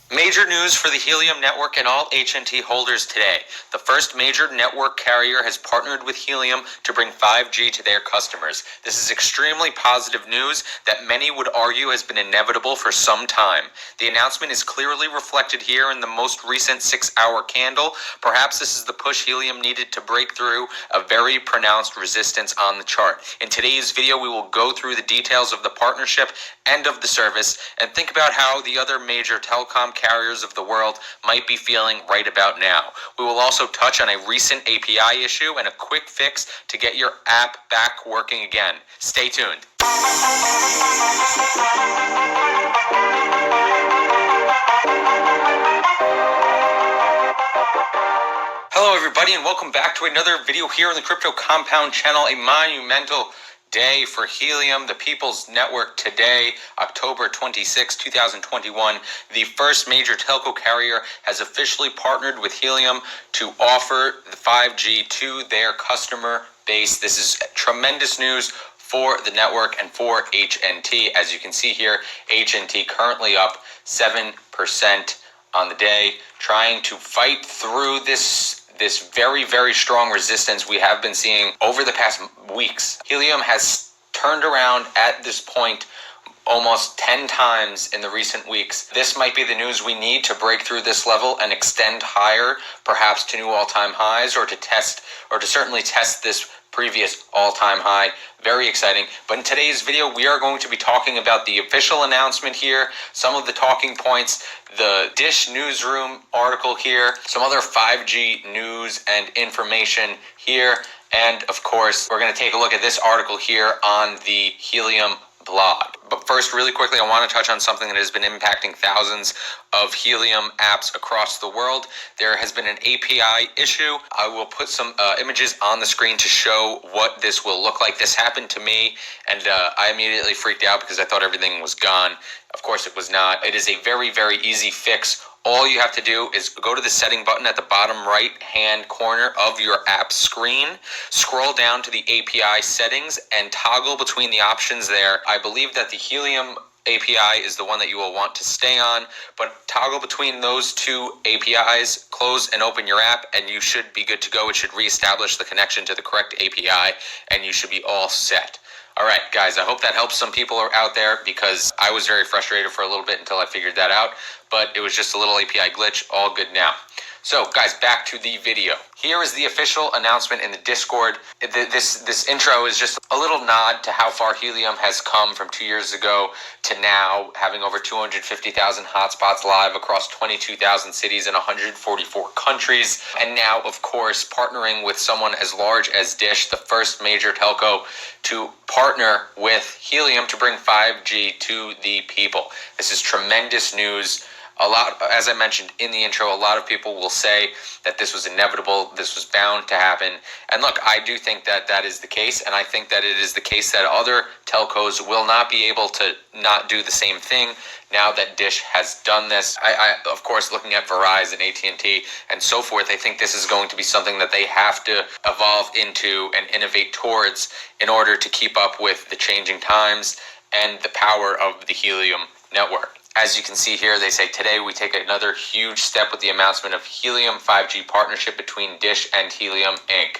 Major news for the Helium Network and all HNT holders today. The first major network carrier has partnered with Helium to bring 5G to their customers. This is extremely positive news that many would argue has been inevitable for some time. The announcement is clearly reflected here in the most recent 6-hour candle. Perhaps this is the push Helium needed to break through a very pronounced resistance on the chart. In today's video, we will go through the details of the partnership and of the service and think about how the other major telecom carriers of the world might be feeling right about now. We will also touch on a recent API issue and a quick fix to get your app back working again. Stay tuned. Hello everybody and welcome back to another video here on the Crypto Compound channel. A monumental day for Helium, the People's Network today, October 26, 2021. The first major telco carrier has officially partnered with Helium to offer the 5G to their customer base. This is tremendous news for the network and for HNT. As you can see here, HNT currently up 7% on the day, trying to fight through this very, very strong resistance we have been seeing over the past weeks. Helium has turned around at this point almost 10 times in the recent weeks. This might be the news we need to break through this level and extend higher, perhaps to new all-time highs, or to certainly test this previous all-time high. Very exciting. But in today's video, we are going to be talking about the official announcement here, some of the talking points, the Dish Newsroom article here, some other 5G news and information here, and of course, we're going to take a look at this article here on the Helium blog. But first, really quickly, I want to touch on something that has been impacting thousands of Helium apps across the world. There has been an API issue. I will put some images on the screen to show what this will look like. This happened to me, and I immediately freaked out because I thought everything was gone. Of course, it was not. It is a very, very easy fix. All you have to do is go to the setting button at the bottom right-hand corner of your app screen, scroll down to the API settings, and toggle between the options there. I believe that the Helium API is the one that you will want to stay on, but toggle between those two APIs, close and open your app, and you should be good to go. It should reestablish the connection to the correct API, and you should be all set. All right, guys, I hope that helps some people out there because I was very frustrated for a little bit until I figured that out, but it was just a little API glitch. All good now. So, guys, back to the video. Here is the official announcement in the Discord. This intro is just a little nod to how far Helium has come from 2 years ago to now, having over 250,000 hotspots live across 22,000 cities in 144 countries. And now, of course, partnering with someone as large as Dish, the first major telco to partner with Helium to bring 5G to the people. This is tremendous news. As I mentioned in the intro, a lot of people will say that this was inevitable, this was bound to happen. And look, I do think that that is the case, and I think that it is the case that other telcos will not be able to not do the same thing now that Dish has done this. I of course, looking at Verizon, AT&T, and so forth, I think this is going to be something that they have to evolve into and innovate towards in order to keep up with the changing times and the power of the Helium network. As you can see here, they say, today we take another huge step with the announcement of Helium 5G partnership between Dish and Helium Inc.,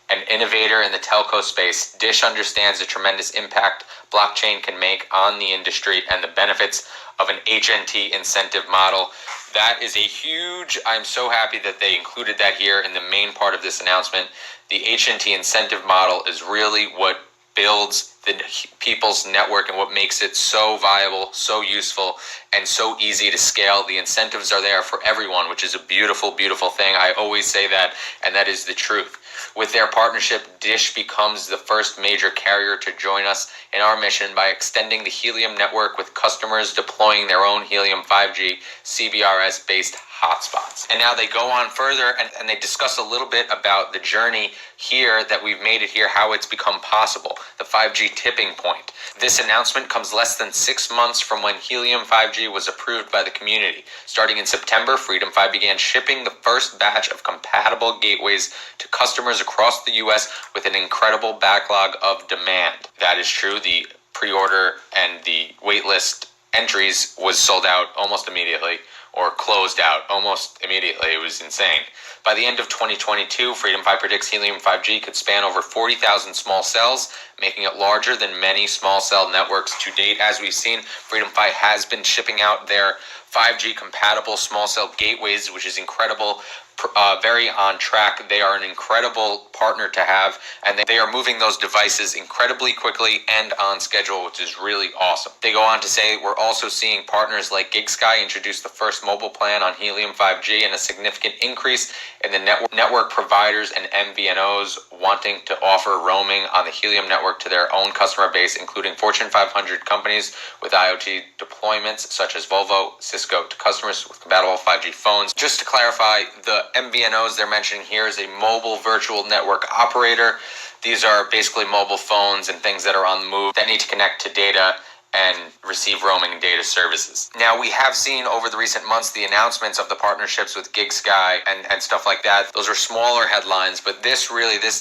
an innovator in the telco space. Dish understands the tremendous impact blockchain can make on the industry and the benefits of an HNT incentive model. That is a huge, I'm so happy that they included that here in the main part of this announcement. The HNT incentive model is really what builds the People's Network and what makes it so viable, so useful, and so easy to scale. The incentives are there for everyone, which is a beautiful, beautiful thing. I always say that, and that is the truth. With their partnership, Dish becomes the first major carrier to join us in our mission by extending the Helium network with customers deploying their own Helium 5G CBRS-based hotspots. And now they go on further and they discuss a little bit about the journey here that we've made it here, how it's become possible, the 5G tipping point. This announcement comes less than 6 months from when Helium 5G was approved by the community. Starting in September, Freedom 5 began shipping the first batch of compatible gateways to customers across the US with an incredible backlog of demand. That is true. The pre-order and the waitlist entries was sold out almost immediately, or closed out almost immediately. It was insane. By the end of 2022, Freedom 5 predicts Helium 5G could span over 40,000 small cells, making it larger than many small cell networks to date. As we've seen, Freedom 5 has been shipping out their 5G compatible small cell gateways, which is incredible. Very on track. They are an incredible partner to have, and they are moving those devices incredibly quickly and on schedule, which is really awesome. They go on to say, we're also seeing partners like GigSky introduce the first mobile plan on Helium 5G, and a significant increase in the network providers and MVNOs wanting to offer roaming on the Helium network to their own customer base, including Fortune 500 companies with IoT deployments such as Volvo, Cisco, to customers with compatible 5G phones. Just to clarify, the MVNOs they're mentioning here is a mobile virtual network operator. These are basically mobile phones and things that are on the move that need to connect to data and receive roaming and data services. Now, we have seen over the recent months the announcements of the partnerships with GigSky and stuff like that. Those are smaller headlines, but this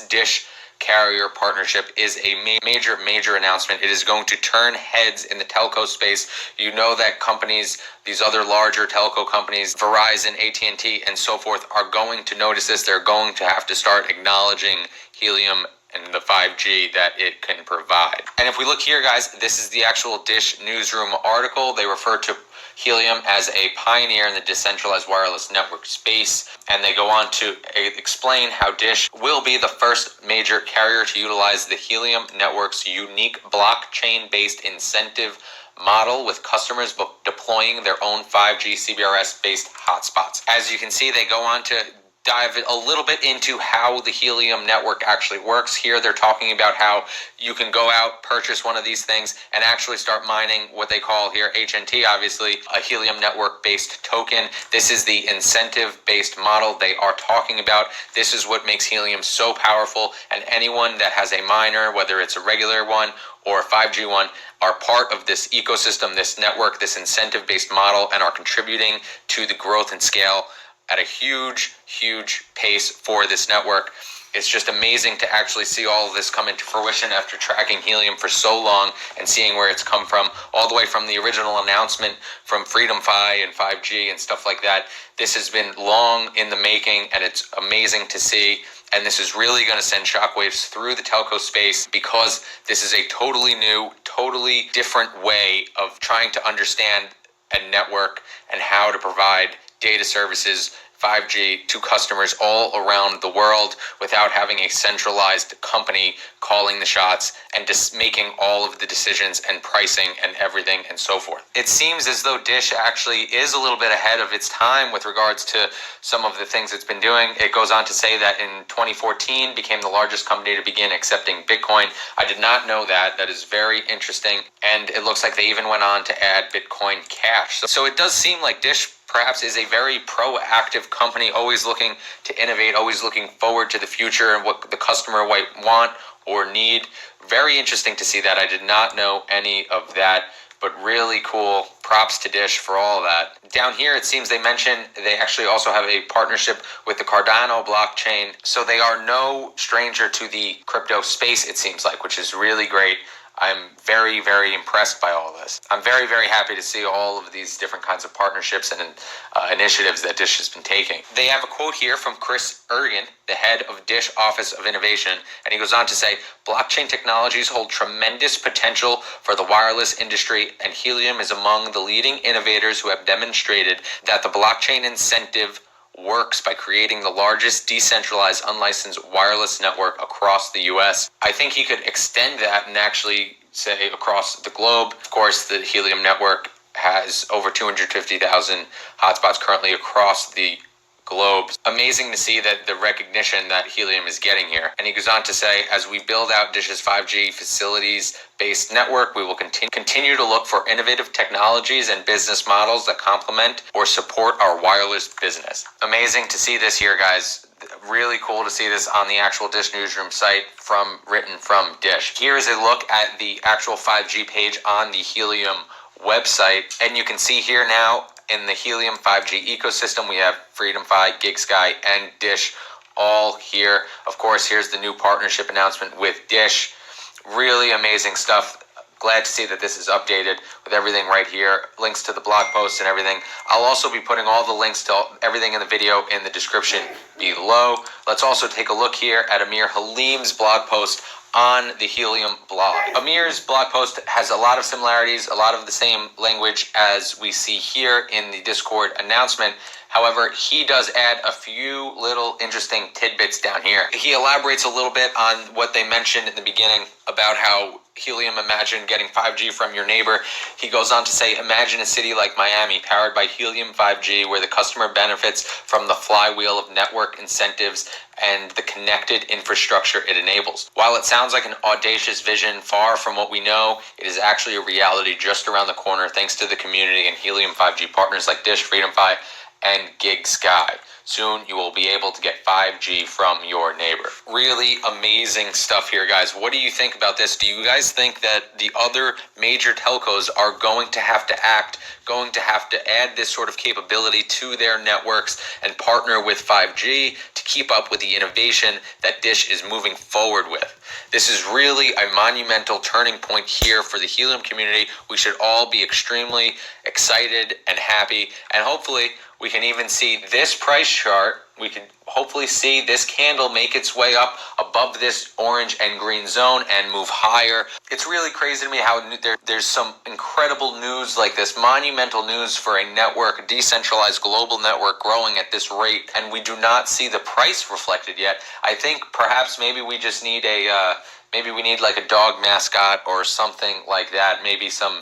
Dish carrier partnership is a major announcement. It is going to turn heads in the telco space. You know that companies, these other larger telco companies, Verizon, AT&T, and so forth, are going to notice this. They're going to have to start acknowledging Helium and the 5G that it can provide. And if we look here, guys, this is the actual Dish newsroom article. They refer to Helium as a pioneer in the decentralized wireless network space, and they go on to explain how Dish will be the first major carrier to utilize the Helium network's unique blockchain-based incentive model, with customers deploying their own 5G CBRS-based hotspots. As you can see, they go on to dive a little bit into how the Helium network actually works. Here they're talking about how you can go out, purchase one of these things, and actually start mining what they call here HNT, obviously a Helium network based token. This is the incentive based model they are talking about. This is what makes Helium so powerful, and anyone that has a miner, whether it's a regular one or a 5G one, are part of this ecosystem, this network, this incentive based model, and are contributing to the growth and scale at a huge pace for this network. It's just amazing to actually see all of this come into fruition after tracking Helium for so long and seeing where it's come from, all the way from the original announcement from Freedom 5 and 5G and stuff like that. This has been long in the making, and it's amazing to see. And this is really going to send shockwaves through the telco space, because this is a totally new, totally different way of trying to understand a network and how to provide data services, 5G, to customers all around the world without having a centralized company calling the shots and just making all of the decisions and pricing and everything and so forth. It seems as though Dish actually is a little bit ahead of its time with regards to some of the things it's been doing. It goes on to say that in 2014 became the largest company to begin accepting Bitcoin. I did not know that. That is very interesting. And it looks like they even went on to add Bitcoin Cash. So it does seem like Dish perhaps is a very proactive company, always looking to innovate, always looking forward to the future and what the customer might want or need. Very interesting to see that. I did not know any of that, but really cool. Props to Dish for all of that. Down here, it seems they mention they actually also have a partnership with the Cardano blockchain. So they are no stranger to the crypto space, it seems like, which is really great. I'm very impressed by all of this. I'm very happy to see all of these different kinds of partnerships and initiatives that Dish has been taking. They have a quote here from Chris Ergen, the head of Dish Office of Innovation, and he goes on to say, blockchain technologies hold tremendous potential for the wireless industry, and Helium is among the leading innovators who have demonstrated that the blockchain incentive works by creating the largest decentralized unlicensed wireless network across the US. I think he could extend that and actually say across the globe. Of course, the Helium network has over 250,000 hotspots currently across the globe. Amazing to see that the recognition that Helium is getting here. And he goes on to say, as we build out Dish's 5G facilities-based network, we will continue to look for innovative technologies and business models that complement or support our wireless business. Amazing to see this here, guys. Really cool to see this on the actual Dish Newsroom site written from Dish. Here is a look at the actual 5G page on the Helium website, and you can see here now in the Helium 5G ecosystem, we have Freedom 5, GigSky, and Dish all here. Of course, here's the new partnership announcement with Dish. Really amazing stuff. glad to see that this is updated with everything right here, links to the blog post and everything. I'll also be putting all the links to everything in the video in the description below. Let's also take a look here at Amir Halim's blog post on the Helium blog. Amir's blog post has a lot of similarities, a lot of the same language as we see here in the Discord announcement. However, he does add a few little interesting tidbits down here. He elaborates a little bit on what they mentioned in the beginning about how Helium imagined getting 5G from your neighbor. He goes on to say, imagine a city like Miami powered by Helium 5G where the customer benefits from the flywheel of network incentives and the connected infrastructure it enables. While it sounds like an audacious vision, far from what we know, it is actually a reality just around the corner thanks to the community and Helium 5G partners like Dish, Freedom Fi, and Gig Sky. Soon you will be able to get 5G from your neighbor. Really amazing stuff here, guys. What do you think about this? Do you guys think that the other major telcos are going to have to act, going to have to add this sort of capability to their networks and partner with 5G to keep up with the innovation that Dish is moving forward with? This is really a monumental turning point here for the Helium community. We should all be extremely excited and happy, and hopefully we can even see this price chart. We can hopefully see this candle make its way up above this orange and green zone and move higher. It's really crazy to me how there's some incredible news like this, monumental news for a network, a decentralized global network growing at this rate, and we do not see the price reflected yet. I think perhaps maybe we just need maybe we need like a dog mascot or something like that, maybe some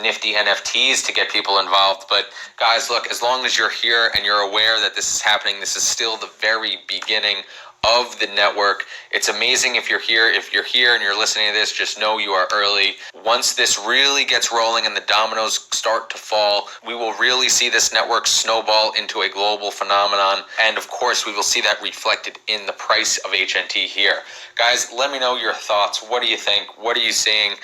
nifty NFTs to get people involved. But guys, look, as long as you're here and you're aware that this is happening, this is still the very beginning of the network. It's amazing if you're here. If you're here and you're listening to this, just know you are early. Once this really gets rolling and the dominoes start to fall, we will really see this network snowball into a global phenomenon. And of course, we will see that reflected in the price of HNT here. Guys, let me know your thoughts. What do you think? What are you seeing?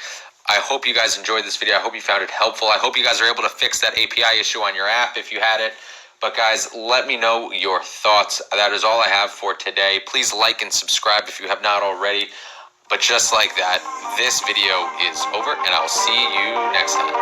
I hope you guys enjoyed this video. I hope you found it helpful. I hope you guys are able to fix that API issue on your app if you had it. But guys, let me know your thoughts. That is all I have for today. Please like and subscribe if you have not already. But just like that, this video is over, and I'll see you next time.